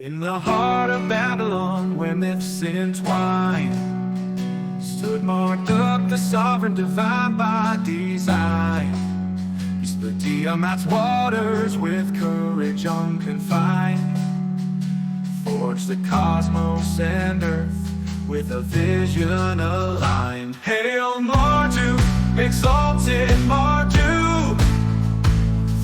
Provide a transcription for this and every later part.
In the heart of Babylon, where myths entwine, stood Marduk, the sovereign divine by design. He split Tiamat's waters with courage unconfined, forged the cosmos and earth with a vision aligned. Hail Marduk, exalted Marduk,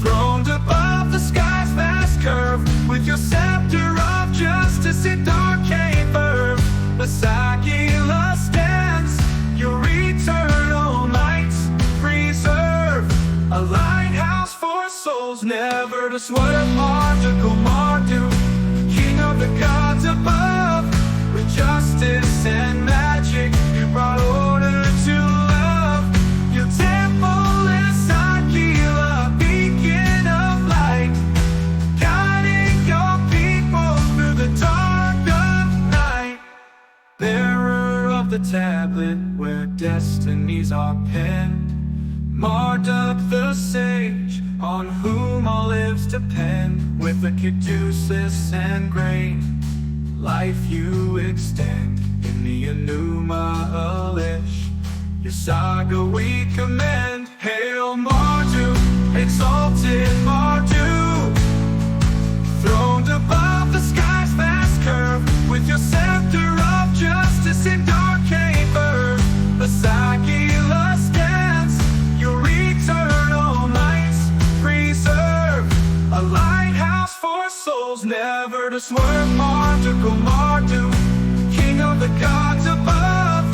throned above the sky's vast curve, with your scepter of justice and arcane verve. Esquire stands, your eternal might preserve, a lighthouse for souls never to swerve. Marduk, oh Marduk, king of the gods above, with justice and magic you brought order to love. Your temple is Esquire, beacon of light, guiding your people through the dark of night. Bearer of the tablet where destinies are penned, Marduk the sage, on whom all lives depend. With the caduceus and grain, life you extend. In the Enūma, Eliš, your saga we commend. Hail Marduk, exalted Marduk, throned above the sky's vast curve, with your scepter of justice and arcane verve. Esquire stands, your eternal might preserve, a lighthouse for souls never to swerve. Marduk, oh Marduk, king of the gods above,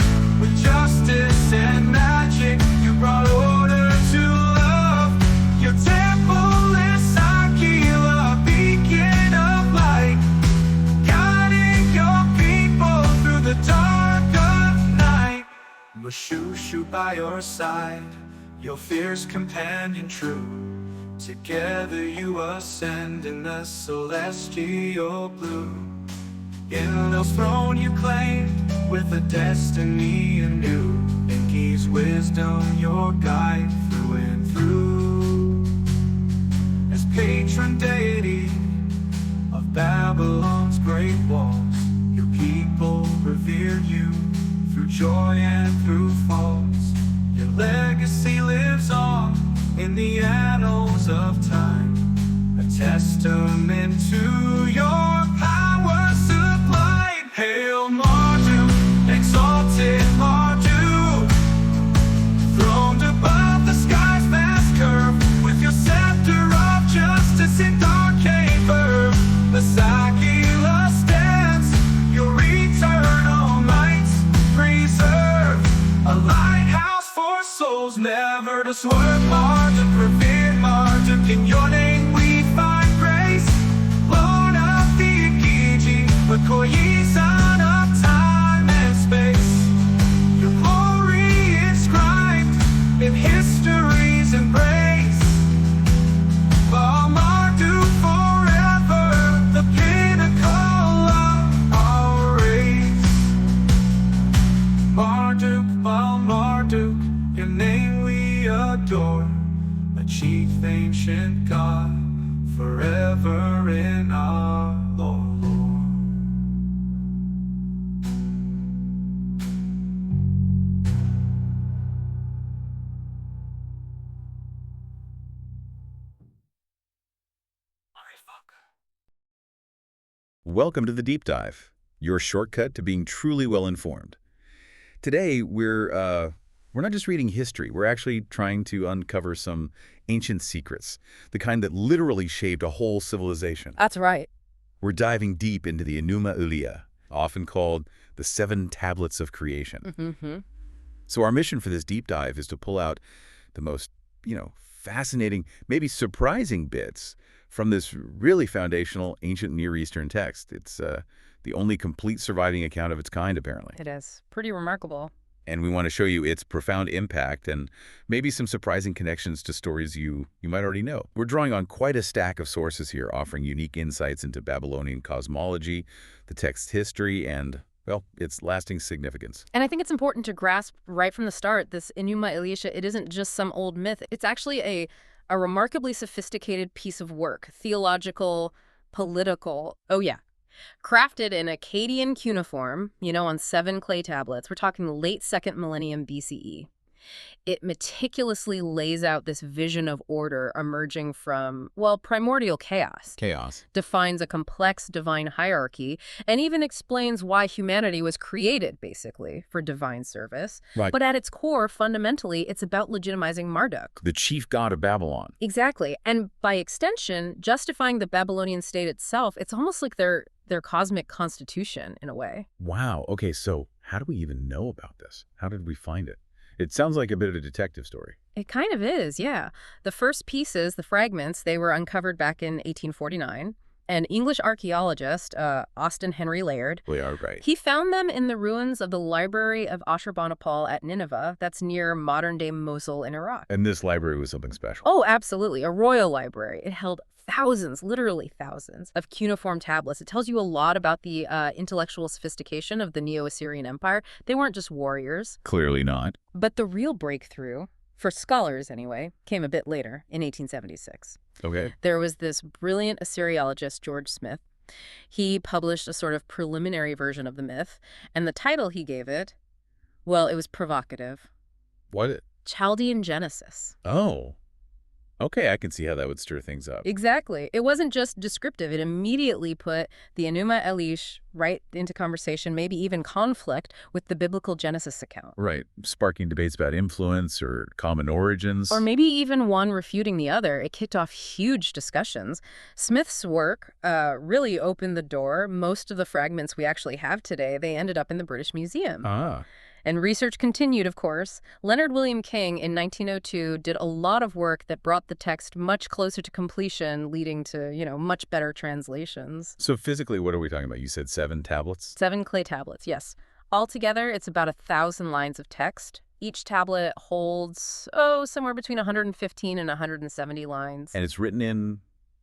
with justice and magic you brought order to love. Your temple is Esquire, beacon of light, guiding your people through the dark of night. Mashushu by your side, your fierce companion true, together you ascend in the celestial blue. Enūma's throne you claim, with a destiny anew. Enki's wisdom your guide through and through. As patron deity of Babylon's great walls, your people revere you through joy and through falls. Your legacy lives on in the annals of time, a testament to your power sublime. Hail Marduk, exalted Marduk, throned above the sky's vast curve, with your scepter of justice and arcane verve. Esquire stands, your eternal might preserve, a lighthouse for souls never to swerve. Marduk, revered Marduk, in your name we find grace. Lord of the Igiji, the son of time and space. Your glory inscribed in history's embrace. Oh Marduk forever, the pinnacle of our race. Marduk, oh Marduk, your name we adore, a chief ancient god, forever in our lore. Welcome to the Deep Dive, your shortcut to being truly well-informed. Today, we're not just reading history, we're actually trying to uncover some ancient secrets, the kind that literally shaped a whole civilization. That's right. We're diving deep into the Enūma Eliš, often called the 7 Tablets of Creation. Mm-hmm. So our mission for this deep dive is to pull out the most, fascinating, maybe surprising bits from this really foundational ancient Near Eastern text. It's the only complete surviving account of its kind, apparently. It is. Pretty remarkable. And we want to show you its profound impact and maybe some surprising connections to stories you might already know. We're drawing on quite a stack of sources here, offering unique insights into Babylonian cosmology, the text's history, and, well, its lasting significance. And I think it's important to grasp right from the start, this Enūma Eliš, it isn't just some old myth. It's actually a remarkably sophisticated piece of work, theological, political. Oh, yeah. Crafted in Akkadian cuneiform, on 7 clay tablets. We're talking the late 2nd millennium BCE. It meticulously lays out this vision of order emerging from, primordial chaos. Chaos. Defines a complex divine hierarchy, and even explains why humanity was created, basically, for divine service. Right. But at its core, fundamentally, it's about legitimizing Marduk. The chief god of Babylon. Exactly. And by extension, justifying the Babylonian state itself, it's almost like their cosmic constitution, in a way. Wow. Okay, so how do we even know about this? How did we find it? It sounds like a bit of a detective story. It kind of is, yeah. The first pieces, the fragments, they were uncovered back in 1849. An English archaeologist, Austin Henry Layard, Right. he found them in the ruins of the library of Ashurbanipal at Nineveh. That's near modern-day Mosul in Iraq. And this library was something special. Oh, absolutely. A royal library. It held thousands, literally thousands, of cuneiform tablets. It tells you a lot about the intellectual sophistication of the Neo-Assyrian Empire. They weren't just warriors. Clearly not. But the real breakthrough, for scholars anyway, came a bit later, in 1876. Okay. There was this brilliant Assyriologist, George Smith. He published a sort of preliminary version of the myth, and the title he gave it, it was provocative. What? Chaldean Genesis. Oh. Okay, I can see how that would stir things up. Exactly. It wasn't just descriptive. It immediately put the Enūma Eliš right into conversation, maybe even conflict with the biblical Genesis account. Right, sparking debates about influence or common origins. Or maybe even one refuting the other. It kicked off huge discussions. Smith's work really opened the door. Most of the fragments we actually have today, they ended up in the British Museum. Ah. And research continued, of course. Leonard William King in 1902 did a lot of work that brought the text much closer to completion, leading to, much better translations. So physically, what are we talking about? You said 7 tablets? 7 clay tablets, yes. Altogether, it's about 1,000 lines of text. Each tablet holds, somewhere between 115 and 170 lines. And it's written in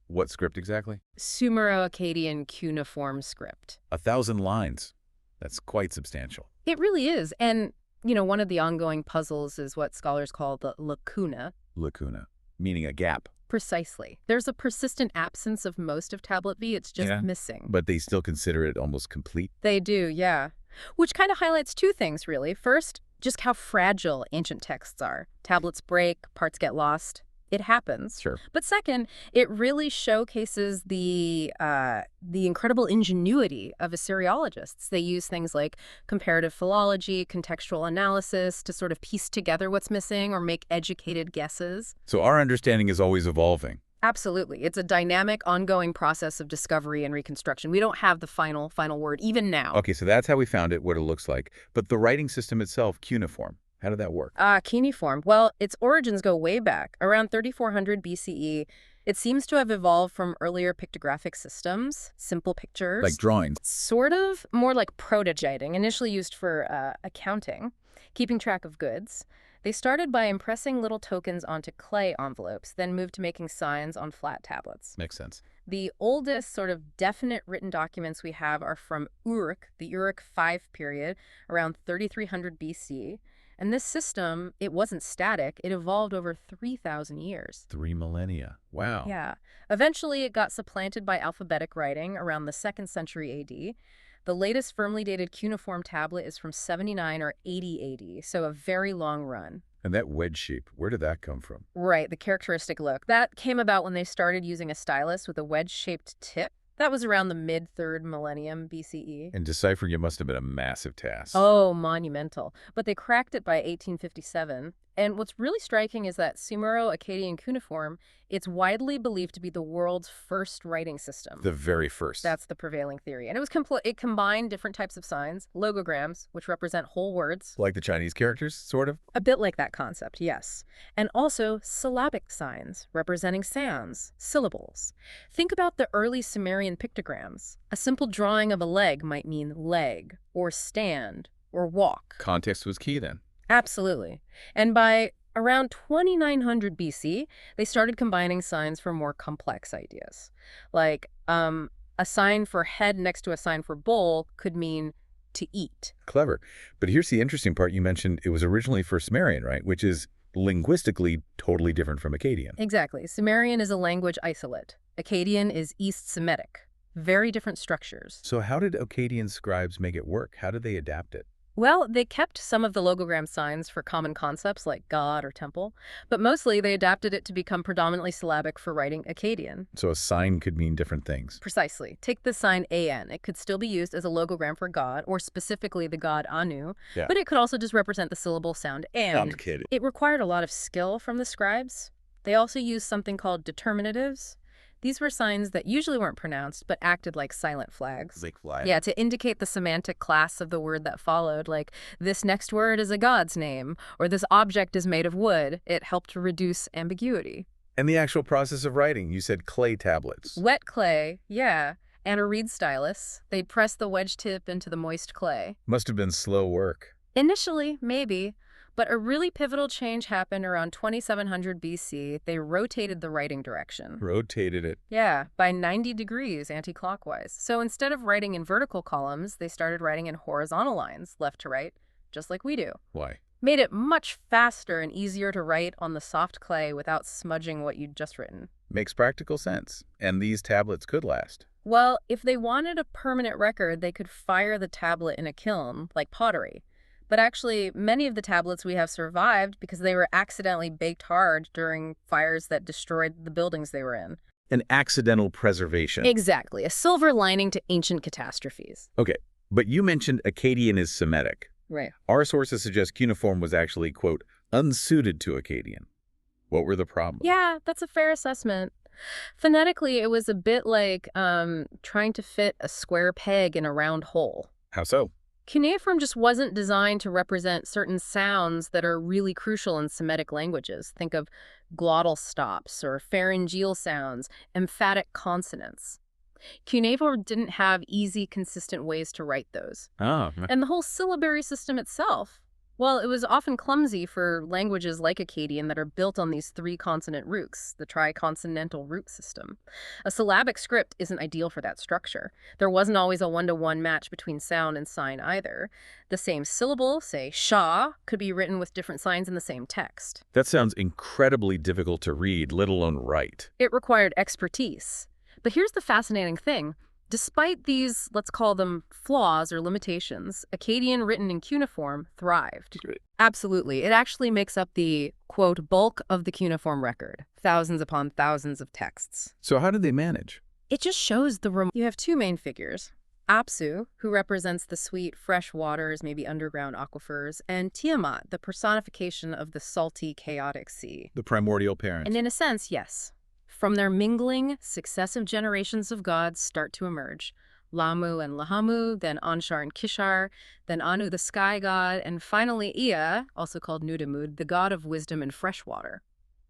what script exactly? Sumero-Akkadian cuneiform script. 1,000 lines. That's quite substantial. It really is. And, one of the ongoing puzzles is what scholars call the lacuna. Lacuna, meaning a gap. Precisely. There's a persistent absence of most of Tablet V. It's just missing. But they still consider it almost complete? They do, yeah. Which kind of highlights 2 things, really. First, just how fragile ancient texts are. Tablets break, parts get lost. It happens. Sure. But second, it really showcases the incredible ingenuity of Assyriologists. They use things like comparative philology, contextual analysis to sort of piece together what's missing or make educated guesses. So our understanding is always evolving. Absolutely. It's a dynamic, ongoing process of discovery and reconstruction. We don't have the final word, even now. Okay, so that's how we found it, what it looks like. But the writing system itself, cuneiform, how did that work? Cuneiform. Well, its origins go way back. Around 3400 BCE, it seems to have evolved from earlier pictographic systems, simple pictures. Like drawings? Sort of. More like prototyping, initially used for accounting, keeping track of goods. They started by impressing little tokens onto clay envelopes, then moved to making signs on flat tablets. Makes sense. The oldest sort of definite written documents we have are from Uruk, the Uruk V period, around 3300 BC. And this system, it wasn't static. It evolved over 3,000 years. 3 millennia. Wow. Yeah. Eventually, it got supplanted by alphabetic writing around the 2nd century AD. The latest firmly dated cuneiform tablet is from 79 or 80 AD, so a very long run. And that wedge shape, where did that come from? Right, the characteristic look. That came about when they started using a stylus with a wedge-shaped tip. That was around the mid-3rd millennium BCE. And deciphering it must have been a massive task. Oh, monumental. But they cracked it by 1857. And what's really striking is that Sumero-Akkadian cuneiform, it's widely believed to be the world's first writing system. The very first. That's the prevailing theory. And it combined different types of signs, logograms, which represent whole words. Like the Chinese characters, sort of? A bit like that concept, yes. And also syllabic signs, representing sounds, syllables. Think about the early Sumerian pictograms. A simple drawing of a leg might mean leg, or stand, or walk. Context was key then. Absolutely. And by around 2900 BC, they started combining signs for more complex ideas. Like a sign for head next to a sign for bowl could mean to eat. Clever. But here's the interesting part. You mentioned it was originally for Sumerian, right? Which is linguistically totally different from Akkadian. Exactly. Sumerian is a language isolate. Akkadian is East Semitic. Very different structures. So how did Akkadian scribes make it work? How did they adapt it? Well, they kept some of the logogram signs for common concepts like god or temple, but mostly they adapted it to become predominantly syllabic for writing Akkadian. So a sign could mean different things. Precisely. Take the sign AN. It could still be used as a logogram for god, or specifically the god Anu, Yeah. but it could also just represent the syllable sound and. Complicated. It required a lot of skill from the scribes. They also used something called determinatives. These were signs that usually weren't pronounced, but acted like silent flags. Like fly. Yeah, to indicate the semantic class of the word that followed, like, this next word is a god's name, or this object is made of wood. It helped to reduce ambiguity. And the actual process of writing, you said clay tablets. Wet clay, yeah, and a reed stylus. They'd press the wedge tip into the moist clay. Must have been slow work. Initially, maybe, but a really pivotal change happened around 2700 BC. They rotated the writing direction. Rotated it. Yeah, by 90 degrees anti-clockwise. So instead of writing in vertical columns, they started writing in horizontal lines, left to right, just like we do. Why? Made it much faster and easier to write on the soft clay without smudging what you'd just written. Makes practical sense. And these tablets could last. Well, if they wanted a permanent record, they could fire the tablet in a kiln, like pottery. But actually, many of the tablets we have survived because they were accidentally baked hard during fires that destroyed the buildings they were in. An accidental preservation. Exactly, a silver lining to ancient catastrophes. Okay, but you mentioned Akkadian is Semitic. Right. Our sources suggest cuneiform was actually, quote, unsuited to Akkadian. What were the problems? Yeah, that's a fair assessment. Phonetically, it was a bit like trying to fit a square peg in a round hole. How so? Cuneiform just wasn't designed to represent certain sounds that are really crucial in Semitic languages. Think of glottal stops or pharyngeal sounds, emphatic consonants. Cuneiform didn't have easy, consistent ways to write those. Oh. And the whole syllabary system itself, well, it was often clumsy for languages like Akkadian that are built on these three-consonant roots, the triconsonantal root system. A syllabic script isn't ideal for that structure. There wasn't always a one-to-one match between sound and sign either. The same syllable, say sha, could be written with different signs in the same text. That sounds incredibly difficult to read, let alone write. It required expertise. But here's the fascinating thing. Despite these, let's call them flaws or limitations, Akkadian written in cuneiform thrived. Great. Absolutely. It actually makes up the, quote, bulk of the cuneiform record, thousands upon thousands of texts. So how did they manage? It just shows you have two main figures. Apsu, who represents the sweet, fresh waters, maybe underground aquifers, and Tiamat, the personification of the salty, chaotic sea. The primordial parent. And in a sense, yes. From their mingling, successive generations of gods start to emerge. Lamu and Lahamu, then Anshar and Kishar, then Anu the sky god, and finally Ea, also called Nudimmud, the god of wisdom and fresh water.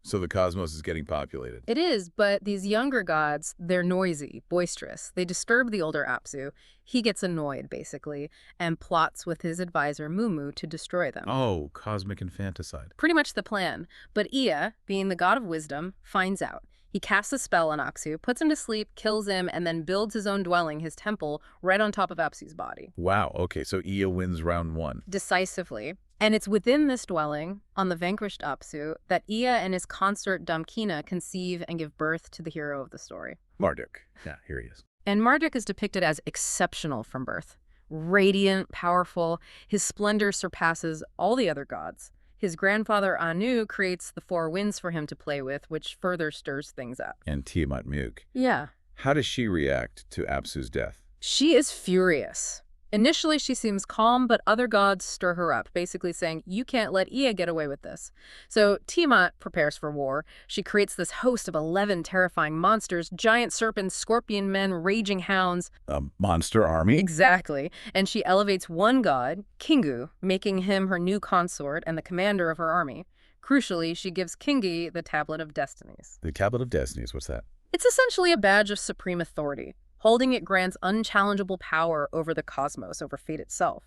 So the cosmos is getting populated. It is, but these younger gods, they're noisy, boisterous. They disturb the older Apsu. He gets annoyed, basically, and plots with his advisor Mumu to destroy them. Oh, cosmic infanticide. Pretty much the plan. But Ea, being the god of wisdom, finds out. He casts a spell on Apsu, puts him to sleep, kills him, and then builds his own dwelling, his temple, right on top of Apsu's body. Wow, okay, so Ea wins round one. Decisively. And it's within this dwelling, on the vanquished Apsu, that Ea and his consort Damkina conceive and give birth to the hero of the story. Marduk. Yeah, here he is. And Marduk is depicted as exceptional from birth. Radiant, powerful, his splendor surpasses all the other gods. His grandfather Anu creates the four winds for him to play with, which further stirs things up. And Tiamat Muk. Yeah. How does she react to Apsu's death? She is furious. Initially, she seems calm, but other gods stir her up, basically saying, you can't let Ea get away with this. So Tiamat prepares for war. She creates this host of 11 terrifying monsters, giant serpents, scorpion men, raging hounds. A monster army? Exactly. And she elevates one god, Kingu, making him her new consort and the commander of her army. Crucially, she gives Kingi the Tablet of Destinies. The Tablet of Destinies, what's that? It's essentially a badge of supreme authority. Holding it grants unchallengeable power over the cosmos, over fate itself.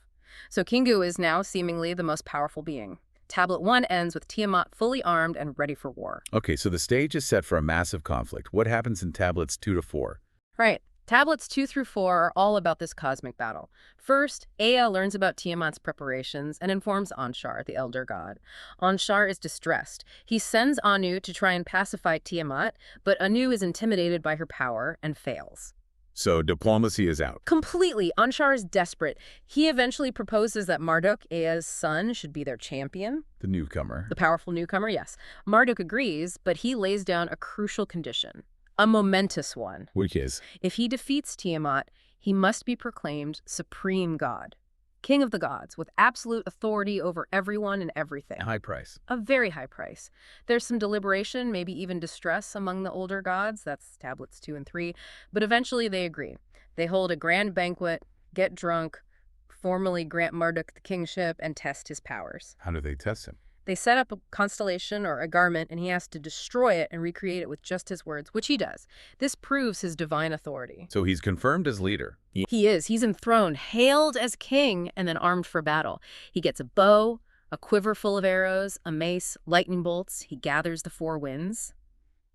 So Kingu is now seemingly the most powerful being. Tablet 1 ends with Tiamat fully armed and ready for war. Okay, so the stage is set for a massive conflict. What happens in tablets 2 to 4? Right. Tablets 2 through 4 are all about this cosmic battle. First, Ea learns about Tiamat's preparations and informs Anshar, the elder god. Anshar is distressed. He sends Anu to try and pacify Tiamat, but Anu is intimidated by her power and fails. So diplomacy is out. Completely. Anshar is desperate. He eventually proposes that Marduk, Ea's son, should be their champion. The newcomer. The powerful newcomer, yes. Marduk agrees, but he lays down a crucial condition, a momentous one. Which is? If he defeats Tiamat, he must be proclaimed supreme god, king of the gods, with absolute authority over everyone and everything. A high price. A very high price. There's some deliberation, maybe even distress among the older gods. That's tablets 2 and 3. But eventually they agree. They hold a grand banquet, get drunk, formally grant Marduk the kingship, and test his powers. How do they test him? They set up a constellation or a garment, and he has to destroy it and recreate it with just his words, which he does. This proves his divine authority. So he's confirmed as leader. He is. He's enthroned, hailed as king, and then armed for battle. He gets a bow, a quiver full of arrows, a mace, lightning bolts. He gathers the 4 winds.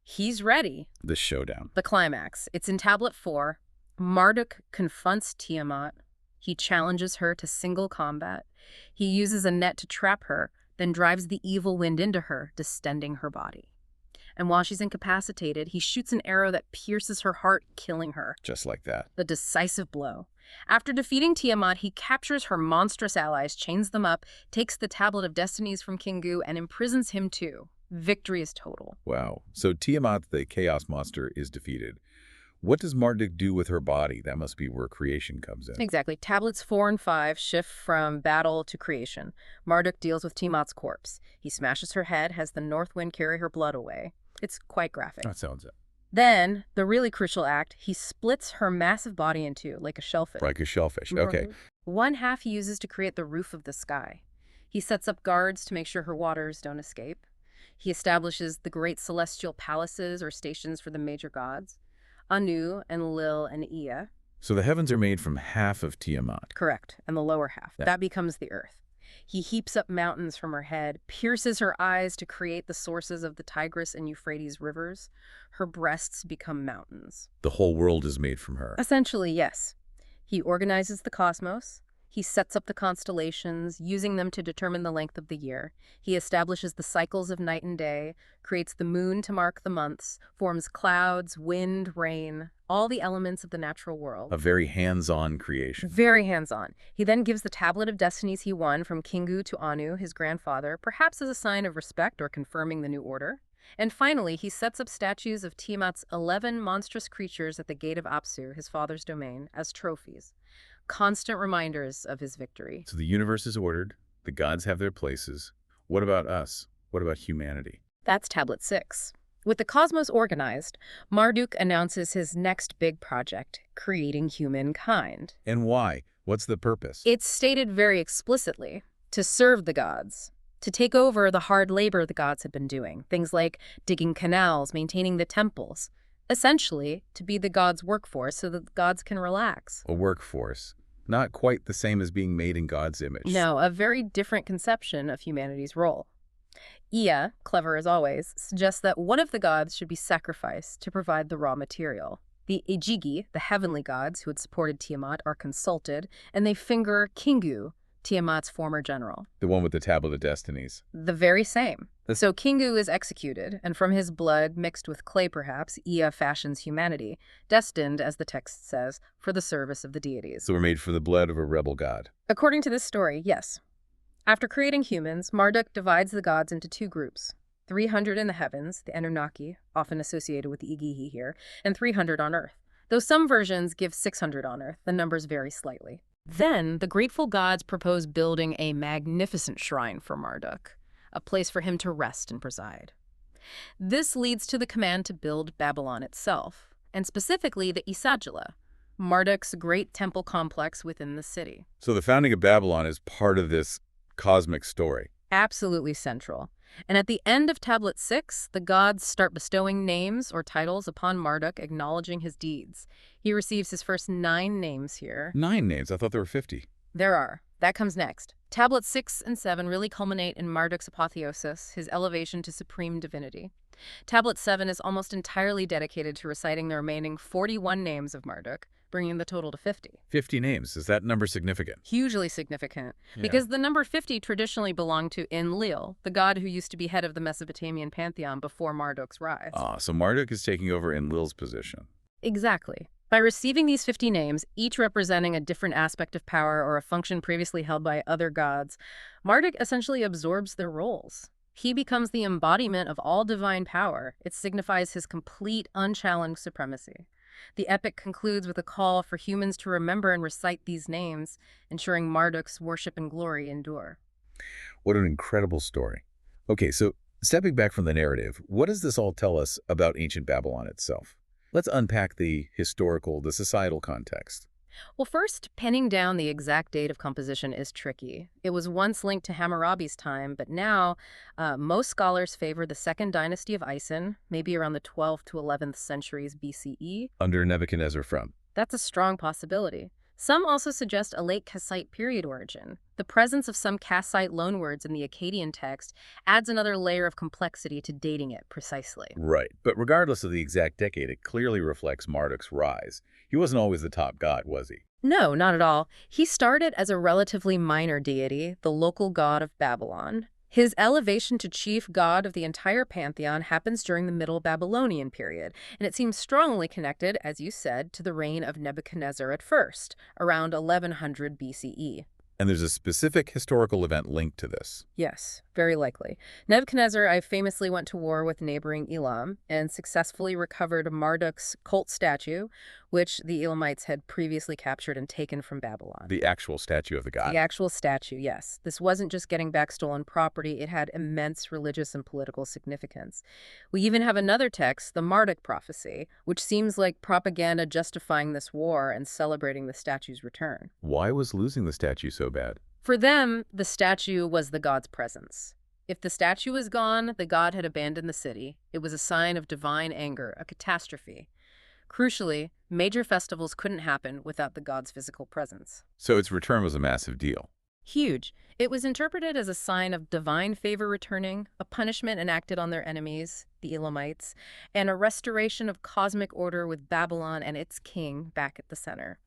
He's ready. The showdown. The climax. It's in Tablet 4. Marduk confronts Tiamat. He challenges her to single combat. He uses a net to trap her, then drives the evil wind into her, distending her body. And while she's incapacitated, he shoots an arrow that pierces her heart, killing her. Just like that. The decisive blow. After defeating Tiamat, he captures her monstrous allies, chains them up, takes the Tablet of Destinies from Kingu, and imprisons him too. Victory is total. Wow. So Tiamat, the chaos monster, is defeated. What does Marduk do with her body? That must be where creation comes in. Exactly. Tablets 4 and 5 shift from battle to creation. Marduk deals with Tiamat's corpse. He smashes her head, has the north wind carry her blood away. It's quite graphic. That sounds it. Then, the really crucial act, he splits her massive body in 2, like a shellfish. Like a shellfish. Okay. One half he uses to create the roof of the sky. He sets up guards to make sure her waters don't escape. He establishes the great celestial palaces or stations for the major gods, Anu and Lil and Ea. So the heavens are made from half of Tiamat. Correct, and the lower half. Yeah. That becomes the earth. He heaps up mountains from her head, pierces her eyes to create the sources of the Tigris and Euphrates rivers. Her breasts become mountains. The whole world is made from her. Essentially, yes. He organizes the cosmos. He sets up the constellations, using them to determine the length of the year. He establishes the cycles of night and day, creates the moon to mark the months, forms clouds, wind, rain, all the elements of the natural world. A very hands-on creation. Very hands-on. He then gives the Tablet of Destinies he won from Kingu to Anu, his grandfather, perhaps as a sign of respect or confirming the new order. And finally, he sets up statues of Tiamat's 11 monstrous creatures at the gate of Apsu, his father's domain, as trophies. Constant reminders of his victory. So the universe is ordered. The gods have their places. What about us? What about humanity? That's Tablet 6. With the cosmos organized, Marduk announces his next big project, creating humankind. And why? What's the purpose? It's stated very explicitly, to serve the gods, to take over the hard labor the gods had been doing, things like digging canals, maintaining the temples, essentially to be the gods' workforce so that the gods can relax. A workforce. Not quite the same as being made in God's image. No, a very different conception of humanity's role. Ea, clever as always, suggests that one of the gods should be sacrificed to provide the raw material. The Ejigi, the heavenly gods who had supported Tiamat, are consulted, and they finger Kingu, Tiamat's former general. The one with the Tablet of Destinies. The very same. So Kingu is executed, and from his blood, mixed with clay perhaps, Ea fashions humanity, destined, as the text says, for the service of the deities. So we're made for the blood of a rebel god. According to this story, yes. After creating humans, Marduk divides the gods into 2 groups. 300 in the heavens, the Anunnaki, often associated with the Igihi here, and 300 on Earth. Though some versions give 600 on Earth, the numbers vary slightly. Then, the grateful gods propose building a magnificent shrine for Marduk, a place for him to rest and preside. This leads to the command to build Babylon itself, and specifically the Isagila, Marduk's great temple complex within the city. So the founding of Babylon is part of this cosmic story. Absolutely central. And at the end of Tablet 6, the gods start bestowing names or titles upon Marduk, acknowledging his deeds. He receives his first 9 names here. 9 names? I thought there were 50. There are. That comes next. Tablets 6 and 7 really culminate in Marduk's apotheosis, his elevation to supreme divinity. Tablet 7 is almost entirely dedicated to reciting the remaining 41 names of Marduk, bringing the total to 50. 50 names. Is that number significant? Hugely significant, Yeah. because the number 50 traditionally belonged to Enlil, the god who used to be head of the Mesopotamian pantheon before Marduk's rise. So Marduk is taking over Enlil's position. Exactly. By receiving these 50 names, each representing a different aspect of power or a function previously held by other gods, Marduk essentially absorbs their roles. He becomes the embodiment of all divine power. It signifies his complete, unchallenged supremacy. The epic concludes with a call for humans to remember and recite these names, ensuring Marduk's worship and glory endure. What an incredible story. Okay, so stepping back from the narrative, what does this all tell us about ancient Babylon itself? Let's unpack the historical, the societal context. Well, first, pinning down the exact date of composition is tricky. It was once linked to Hammurabi's time, but now most scholars favor the Second Dynasty of Isin, maybe around the 12th to 11th centuries BCE. Under Nebuchadnezzar from. That's a strong possibility. Some also suggest a late Kassite period origin. The presence of some Kassite loanwords in the Akkadian text adds another layer of complexity to dating it precisely. Right, but regardless of the exact decade, it clearly reflects Marduk's rise. He wasn't always the top god, was he? No, not at all. He started as a relatively minor deity, the local god of Babylon. His elevation to chief god of the entire pantheon happens during the Middle Babylonian period, and it seems strongly connected, as you said, to the reign of Nebuchadnezzar at first, around 1100 BCE. And there's a specific historical event linked to this. Yes, very likely. Nebuchadnezzar famously went to war with neighboring Elam and successfully recovered Marduk's cult statue, which the Elamites had previously captured and taken from Babylon. The actual statue of the god. The actual statue, yes. This wasn't just getting back stolen property, it had immense religious and political significance. We even have another text, the Marduk prophecy, which seems like propaganda justifying this war and celebrating the statue's return. Why was losing the statue so bad? For them, the statue was the god's presence. If the statue was gone, the god had abandoned the city. It was a sign of divine anger, a catastrophe. Crucially, major festivals couldn't happen without the god's physical presence. So its return was a massive deal. Huge. It was interpreted as a sign of divine favor returning, a punishment enacted on their enemies, the Elamites, and a restoration of cosmic order with Babylon and its king back at the center.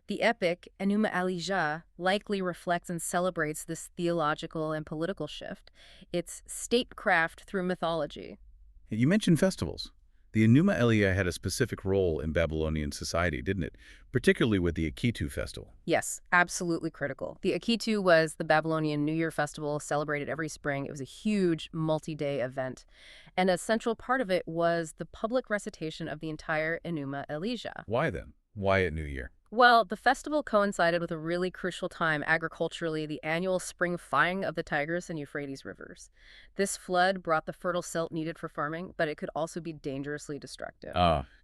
The epic, Enūma likely reflects and celebrates this theological and political shift. It's statecraft through mythology. You mentioned festivals. The Enūma had a specific role in Babylonian society, didn't it? Particularly with the Akitu festival. Yes, absolutely critical. The Akitu was the Babylonian New Year festival celebrated every spring. It was a huge multi-day event. And a central part of it was the public recitation of the entire Enūma Eliša. Why then? Why at New Year? Well, the festival coincided with a really crucial time agriculturally, the annual spring flooding of the Tigris and Euphrates rivers. This flood brought the fertile silt needed for farming, but it could also be dangerously destructive.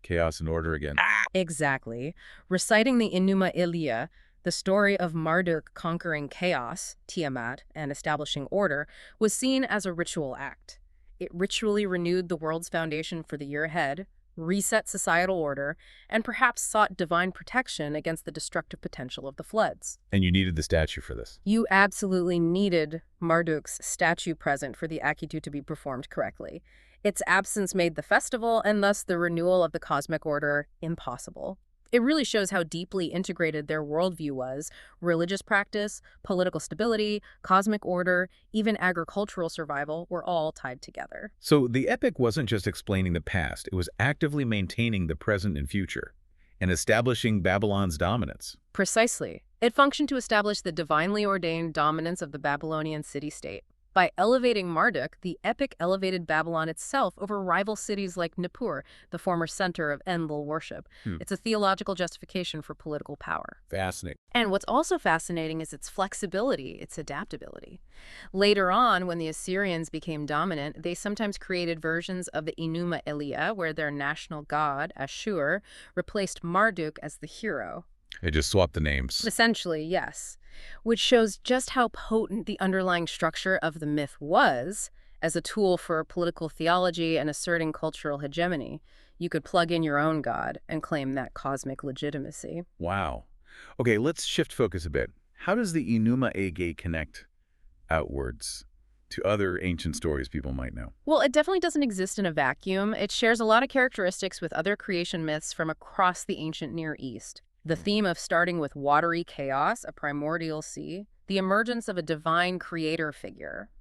Chaos and order again. Exactly. Reciting the Enūma, the story of Marduk conquering chaos, Tiamat, and establishing order, was seen as a ritual act. It ritually renewed the world's foundation for the year ahead, reset societal order, and perhaps sought divine protection against the destructive potential of the floods. And you needed the statue for this. You absolutely needed Marduk's statue present for the Akitu to be performed correctly. Its absence made the festival, and thus the renewal of the cosmic order, impossible. It really shows how deeply integrated their worldview was. Religious practice, political stability, cosmic order, even agricultural survival were all tied together. So the epic wasn't just explaining the past, it was actively maintaining the present and future, and establishing Babylon's dominance. Precisely. It functioned to establish the divinely ordained dominance of the Babylonian city-state. By elevating Marduk, the epic elevated Babylon itself over rival cities like Nippur, the former center of Enlil worship. It's a theological justification for political power. Fascinating. And what's also fascinating is its flexibility, its adaptability. Later on, when the Assyrians became dominant, they sometimes created versions of the Enūma where their national god, Ashur, replaced Marduk as the hero. They just swapped the names. Essentially, yes. Which shows just how potent the underlying structure of the myth was as a tool for political theology and asserting cultural hegemony. You could plug in your own god and claim that cosmic legitimacy. Wow. Okay, let's shift focus a bit. How does the Enūma connect outwards to other ancient stories people might know? Well, it definitely doesn't exist in a vacuum. It shares a lot of characteristics with other creation myths from across the ancient Near East. The theme of starting with watery chaos, a primordial sea, the emergence of a divine creator figure.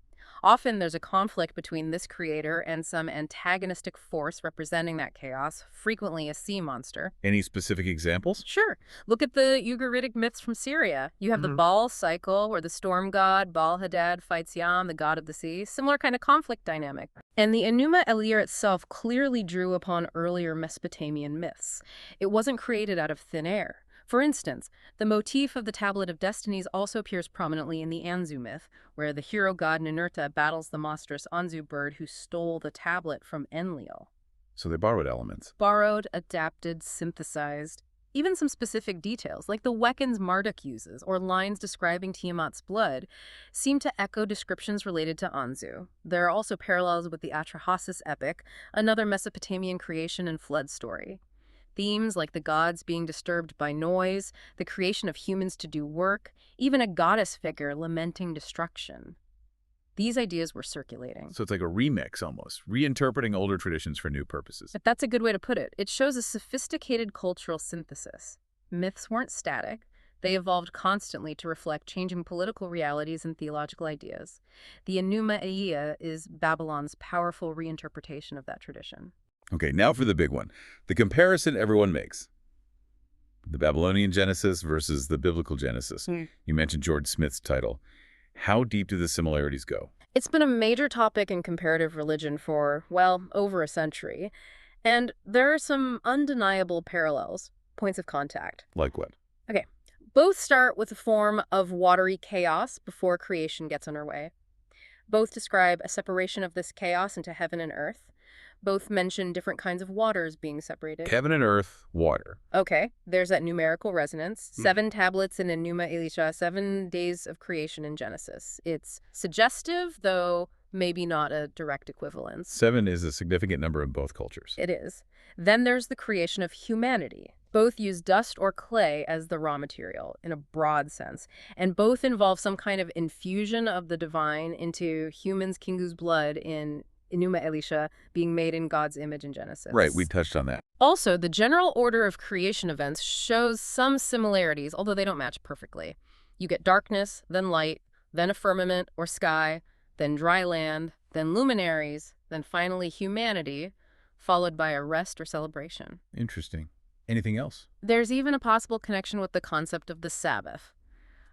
Often there's a conflict between this creator and some antagonistic force representing that chaos, frequently a sea monster. Any specific examples? Sure. Look at the Ugaritic myths from Syria. You have the Baal cycle, where the storm god Baal-Hadad fights Yam, the god of the sea. Similar kind of conflict dynamic. And the Enūma Elish itself clearly drew upon earlier Mesopotamian myths. It wasn't created out of thin air. For instance, the motif of the Tablet of Destinies also appears prominently in the Anzu myth, where the hero god Ninurta battles the monstrous Anzu bird who stole the tablet from Enlil. So they borrowed elements. Borrowed, adapted, synthesized. Even some specific details, like the weapons Marduk uses or lines describing Tiamat's blood, seem to echo descriptions related to Anzu. There are also parallels with the Atrahasis epic, another Mesopotamian creation and flood story. Themes like the gods being disturbed by noise, the creation of humans to do work, even a goddess figure lamenting destruction. These ideas were circulating. So it's like a remix almost, reinterpreting older traditions for new purposes. But that's a good way to put it. It shows a sophisticated cultural synthesis. Myths weren't static. They evolved constantly to reflect changing political realities and theological ideas. The Enūma Elish is Babylon's powerful reinterpretation of that tradition. Okay, now for the big one. The comparison everyone makes. The Babylonian Genesis versus the biblical Genesis. You mentioned George Smith's title. How deep do the similarities go? It's been a major topic in comparative religion for, well, over a century. And there are some undeniable parallels, points of contact. Like what? Okay, both start with a form of watery chaos before creation gets underway. Both describe a separation of this chaos into heaven and earth. Both mention different kinds of waters being separated. Heaven and earth, water. Okay, there's that numerical resonance. 7 tablets in Enūma Elish, 7 days of creation in Genesis. It's suggestive, though maybe not a direct equivalence. 7 is a significant number in both cultures. It is. Then there's the creation of humanity. Both use dust or clay as the raw material, in a broad sense, and both involve some kind of infusion of the divine into humans' Kingu's blood in Enūma Elish, being made in God's image in Genesis. Right, we touched on that. Also, the general order of creation events shows some similarities, although they don't match perfectly. You get darkness, then light, then a firmament or sky, then dry land, then luminaries, then finally humanity, followed by a rest or celebration. Interesting. Anything else? There's even a possible connection with the concept of the Sabbath.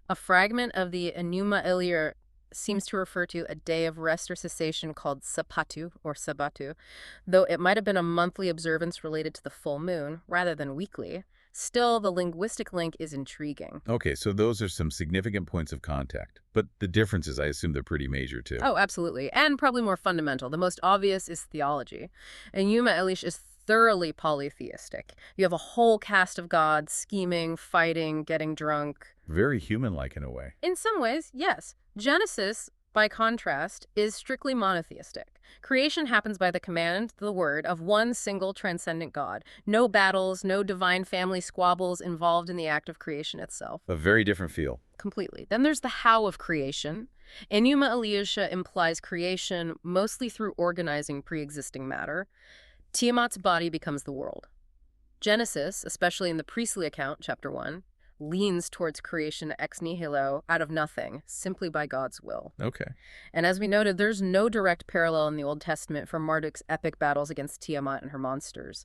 A fragment of the Enūma Elish seems to refer to a day of rest or cessation called Sapatu or Sabatu, though it might have been a monthly observance related to the full moon rather than weekly. Still, the linguistic link is intriguing. Okay, so those are some significant points of contact. But the differences, I assume they're pretty major too. Oh, absolutely. And probably more fundamental. The most obvious is theology. Enūma Elish is thoroughly polytheistic. You have a whole cast of gods scheming, fighting, getting drunk. Very human-like in a way. In some ways, yes. Genesis, by contrast, is strictly monotheistic. Creation happens by the command, the word, of one single transcendent God. No battles, no divine family squabbles involved in the act of creation itself. A very different feel. Completely. Then there's the how of creation. Enūma Elish implies creation mostly through organizing pre-existing matter. Tiamat's body becomes the world. Genesis, especially in the priestly account, chapter 1, leans towards creation ex nihilo, out of nothing, simply by God's will. Okay. And as we noted, there's no direct parallel in the Old Testament for Marduk's epic battles against Tiamat and her monsters.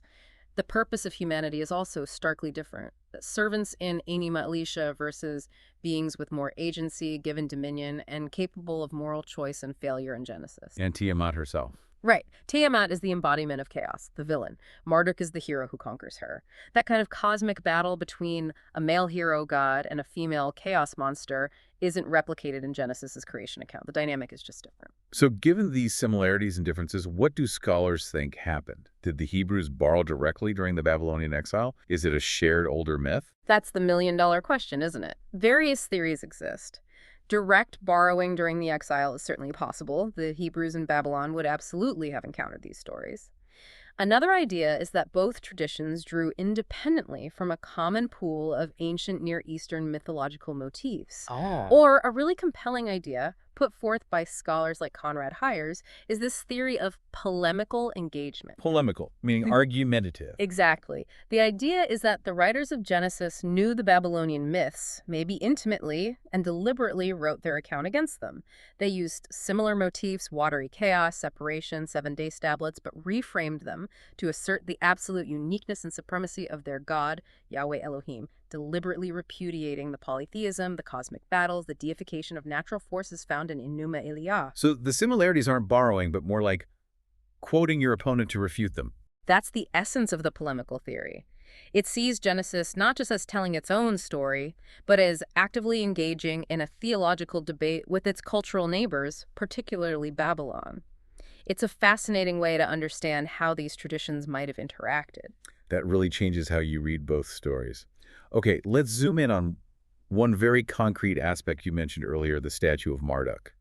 The purpose of humanity is also starkly different. Servants in Enūma Elish versus beings with more agency, given dominion, and capable of moral choice and failure in Genesis. And Tiamat herself. Right. Tiamat is the embodiment of chaos, the villain. Marduk is the hero who conquers her. That kind of cosmic battle between a male hero god and a female chaos monster isn't replicated in Genesis's creation account. The dynamic is just different. So given these similarities and differences, what do scholars think happened? Did the Hebrews borrow directly during the Babylonian exile? Is it a shared older myth? That's the million-dollar question, isn't it? Various theories exist. Direct borrowing during the exile is certainly possible. The Hebrews in Babylon would absolutely have encountered these stories. Another idea is that both traditions drew independently from a common pool of ancient Near Eastern mythological motifs. Oh. Or a really compelling idea, put forth by scholars like Conrad Hyers is this theory of polemical engagement. Polemical, meaning argumentative. Exactly. The idea is that the writers of Genesis knew the Babylonian myths, maybe intimately, and deliberately wrote their account against them. They used similar motifs, watery chaos, separation, 7-day stablets, but reframed them to assert the absolute uniqueness and supremacy of their God, Yahweh Elohim, deliberately repudiating the polytheism, the cosmic battles, the deification of natural forces found in Enūma Eliah. So the similarities aren't borrowing, but more like quoting your opponent to refute them. That's the essence of the polemical theory. It sees Genesis not just as telling its own story, but as actively engaging in a theological debate with its cultural neighbors, particularly Babylon. It's a fascinating way to understand how these traditions might have interacted. That really changes how you read both stories. Okay, let's zoom in on one very concrete aspect you mentioned earlier, the statue of Marduk.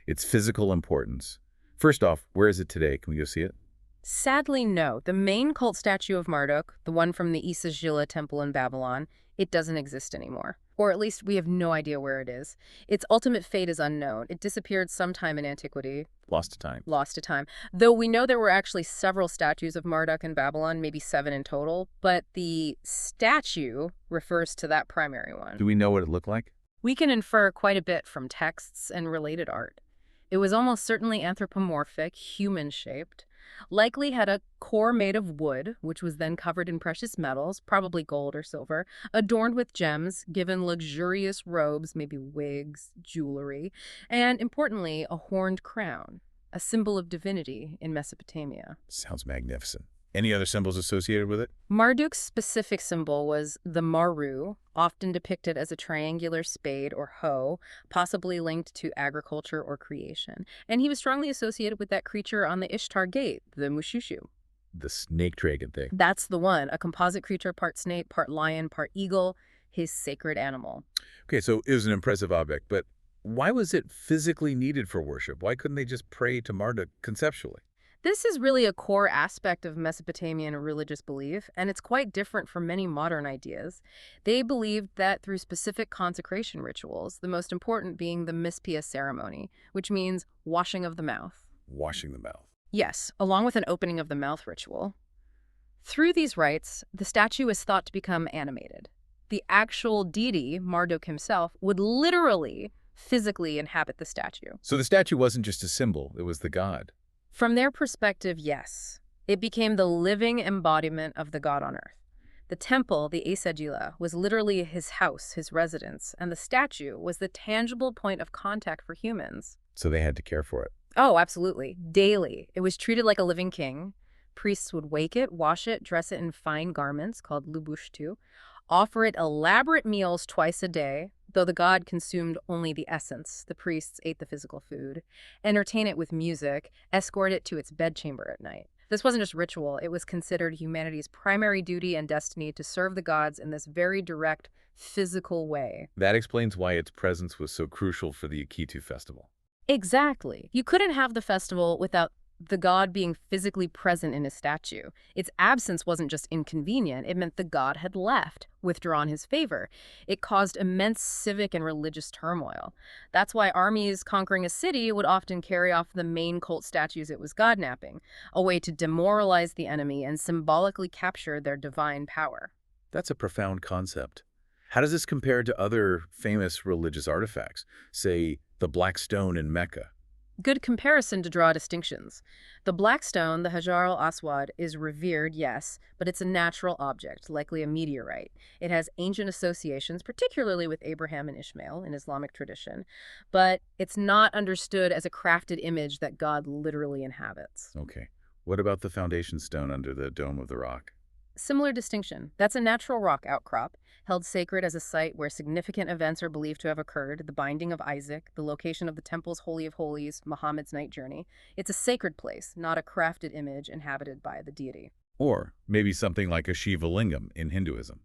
Its physical importance. First off, where is it today? Can we go see it? Sadly, no. The main cult statue of Marduk, the one from the Esquire temple in Babylon, it doesn't exist anymore. Or at least we have no idea where it is. Its ultimate fate is unknown. It disappeared sometime in antiquity. Lost to time. Lost to time. Though we know there were actually several statues of Marduk in Babylon, maybe 7 in total, but the statue refers to that primary one. Do we know what it looked like? We can infer quite a bit from texts and related art. It was almost certainly anthropomorphic, human-shaped, likely had a core made of wood, which was then covered in precious metals, probably gold or silver, adorned with gems, given luxurious robes, maybe wigs, jewelry, and importantly, a horned crown, a symbol of divinity in Mesopotamia. Sounds magnificent. Any other symbols associated with it? Marduk's specific symbol was the maru, often depicted as a triangular spade or hoe, possibly linked to agriculture or creation. And he was strongly associated with that creature on the Ishtar gate, the Mushushu. The snake dragon thing. That's the one, a composite creature, part snake, part lion, part eagle, his sacred animal. Okay, so it was an impressive object, but why was it physically needed for worship? Why couldn't they just pray to Marduk conceptually? This is really a core aspect of Mesopotamian religious belief, and it's quite different from many modern ideas. They believed that through specific consecration rituals, the most important being the mispia ceremony, which means washing of the mouth. Washing the mouth. Yes, along with an opening of the mouth ritual. Through these rites, the statue is thought to become animated. The actual deity, Marduk himself, would literally, physically inhabit the statue. So the statue wasn't just a symbol, it was the god. From their perspective, yes. It became the living embodiment of the god on earth. The temple, the Esagila, was literally his house, his residence, and the statue was the tangible point of contact for humans. So they had to care for it. Oh, absolutely. Daily. It was treated like a living king. Priests would wake it, wash it, dress it in fine garments called lubushtu, offer it elaborate meals twice a day, though the god consumed only the essence. The priests ate the physical food, entertain it with music, escort it to its bedchamber at night. This wasn't just ritual, it was considered humanity's primary duty and destiny to serve the gods in this very direct, physical way. That explains why its presence was so crucial for the Akitu festival. Exactly. You couldn't have the festival without the god being physically present in his statue. Its absence wasn't just inconvenient, it meant the god had left, withdrawn his favor. It caused immense civic and religious turmoil. That's why armies conquering a city would often carry off the main cult statues it was godnapping, a way to demoralize the enemy and symbolically capture their divine power. That's a profound concept. How does this compare to other famous religious artifacts, say the Black Stone in Mecca? Good comparison to draw distinctions. The black stone, the Hajar al-Aswad, is revered, yes, but it's a natural object, likely a meteorite. It has ancient associations, particularly with Abraham and Ishmael in Islamic tradition, but it's not understood as a crafted image that God literally inhabits. Okay. What about the foundation stone under the Dome of the Rock? Similar distinction. That's a natural rock outcrop, held sacred as a site where significant events are believed to have occurred, the binding of Isaac, the location of the temple's Holy of Holies, Muhammad's night journey. It's a sacred place, not a crafted image inhabited by the deity. Or maybe something like a Shiva lingam in Hinduism.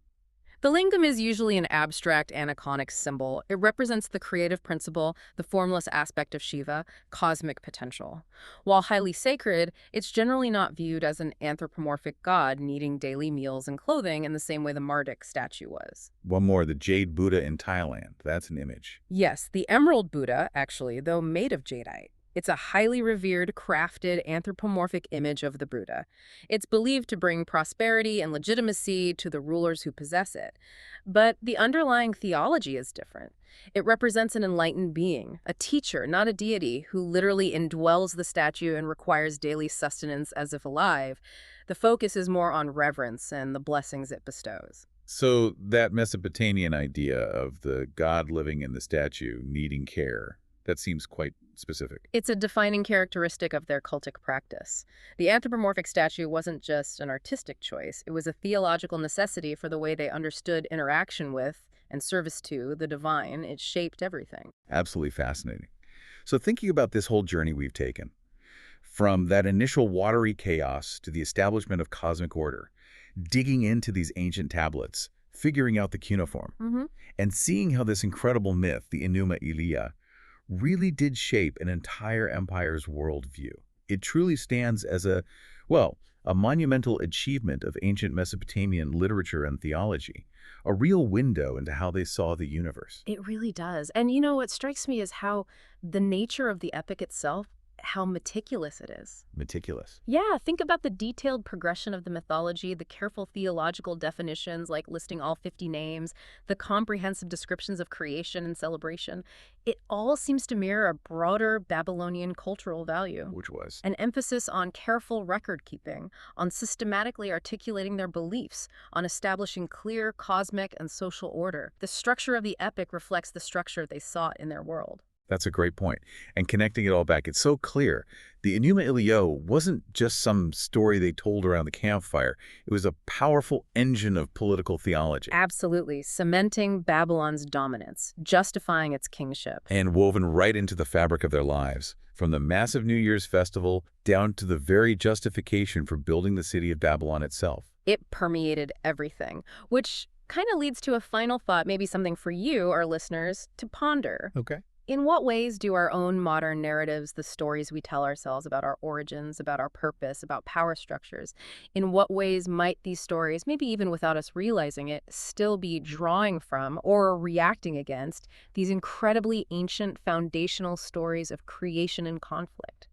The lingam is usually an abstract aniconic symbol. It represents the creative principle, the formless aspect of Shiva, cosmic potential. While highly sacred, it's generally not viewed as an anthropomorphic god needing daily meals and clothing in the same way the Marduk statue was. One more, the Jade Buddha in Thailand. That's an image. Yes, the Emerald Buddha, actually, though made of jadeite. It's a highly revered, crafted, anthropomorphic image of the Buddha. It's believed to bring prosperity and legitimacy to the rulers who possess it. But the underlying theology is different. It represents an enlightened being, a teacher, not a deity, who literally indwells the statue and requires daily sustenance as if alive. The focus is more on reverence and the blessings it bestows. So that Mesopotamian idea of the god living in the statue needing care, that seems quite specific. It's a defining characteristic of their cultic practice. The anthropomorphic statue wasn't just an artistic choice. It was a theological necessity for the way they understood interaction with and service to the divine. It shaped everything. Absolutely fascinating. So thinking about this whole journey we've taken, from that initial watery chaos to the establishment of cosmic order, digging into these ancient tablets, figuring out the cuneiform, and seeing how this incredible myth, the Enūma Elish, really did shape an entire empire's worldview. It truly stands as a monumental achievement of ancient Mesopotamian literature and theology, a real window into how they saw the universe. It really does. And you know, what strikes me is how the nature of the epic itself, how meticulous it is. Meticulous. Yeah, think about the detailed progression of the mythology, the careful theological definitions like listing all 50 names, the comprehensive descriptions of creation and celebration. It all seems to mirror a broader Babylonian cultural value. Which was? An emphasis on careful record-keeping, on systematically articulating their beliefs, on establishing clear cosmic and social order. The structure of the epic reflects the structure they sought in their world. That's a great point. And connecting it all back, it's so clear. The Enūma Elish wasn't just some story they told around the campfire. It was a powerful engine of political theology. Absolutely, cementing Babylon's dominance, justifying its kingship. And woven right into the fabric of their lives, from the massive New Year's festival down to the very justification for building the city of Babylon itself. It permeated everything, which kind of leads to a final thought, maybe something for you, our listeners, to ponder. Okay. In what ways do our own modern narratives, the stories we tell ourselves about our origins, about our purpose, about power structures, in what ways might these stories, maybe even without us realizing it, still be drawing from or reacting against these incredibly ancient foundational stories of creation and conflict?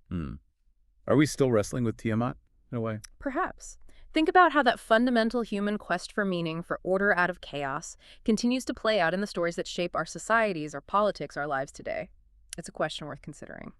Are we still wrestling with Tiamat in a way? Perhaps. Think about how that fundamental human quest for meaning, for order out of chaos, continues to play out in the stories that shape our societies, our politics, our lives today. It's a question worth considering.